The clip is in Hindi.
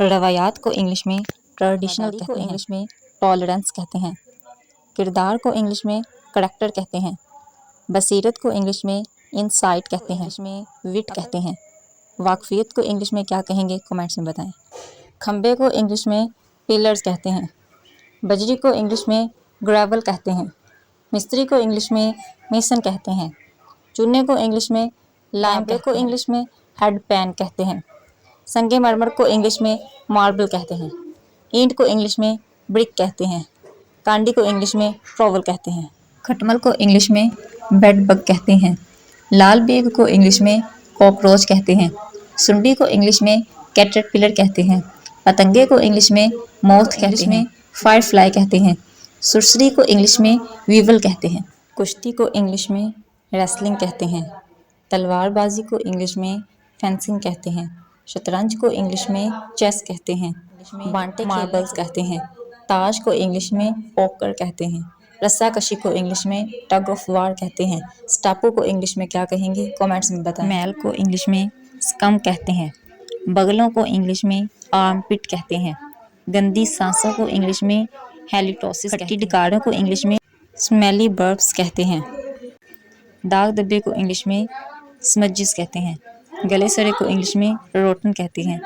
रवायात को इंग्लिश में ट्रेडिशनल कहते हैं। इंग्लिश में टॉलरेंस कहते हैं। किरदार को इंग्लिश में करैक्टर कहते हैं। बसीरत को इंग्लिश में इंसाइट कहते हैं। इंग्लिश में विट कहते हैं। वाकफियत को इंग्लिश में क्या कहेंगे कमेंट्स में बताएं। खंबे को इंग्लिश में पिलर्स कहते हैं। बजरी को इंग्लिश में ग्रेवल कहते हैं। मिस्त्री को इंग्लिश में मेसन कहते हैं। चूने को इंग्लिश में लाइम को इंग्लिश में हेड पैन कहते हैं। संगमरमर को इंग्लिश में मार्बल कहते हैं। ईंट को इंग्लिश में ब्रिक कहते हैं। कांडी को इंग्लिश में ट्रॉवल कहते हैं। खटमल को इंग्लिश में बेड बग कहते हैं। लाल बेग को इंग्लिश में कॉकरोच कहते हैं। सुंडी को इंग्लिश में कैटरपिलर कहते हैं। पतंगे को इंग्लिश में मोथ कहते हैं। फायरफ्लाई कहते हैं। सुरसरी को इंग्लिश में वीवल कहते हैं। कुश्ती को इंग्लिश में रेसलिंग कहते हैं। तलवारबाजी को इंग्लिश में फेंसिंग कहते हैं। शतरंज को इंग्लिश में चेस कहते हैं। बांटे मार्बल्स कहते हैं। ताश को इंग्लिश में पोकर कहते हैं। रस्साकशी को इंग्लिश में टग ऑफ वार कहते हैं। स्टापू को इंग्लिश में क्या कहेंगे कमेंट्स में बताएं। मैल को इंग्लिश में स्कम कहते हैं। बगलों को इंग्लिश में आर्मपिट कहते हैं। गंदी सांसों को इंग्लिश में हेलिटोसिस कहते हैं। डकारों को इंग्लिश में स्मेली बर्ब्स कहते हैं। दाग धब्बे को इंग्लिश में स्मजेस कहते हैं। गले सड़े को इंग्लिश में रोटन कहते हैं।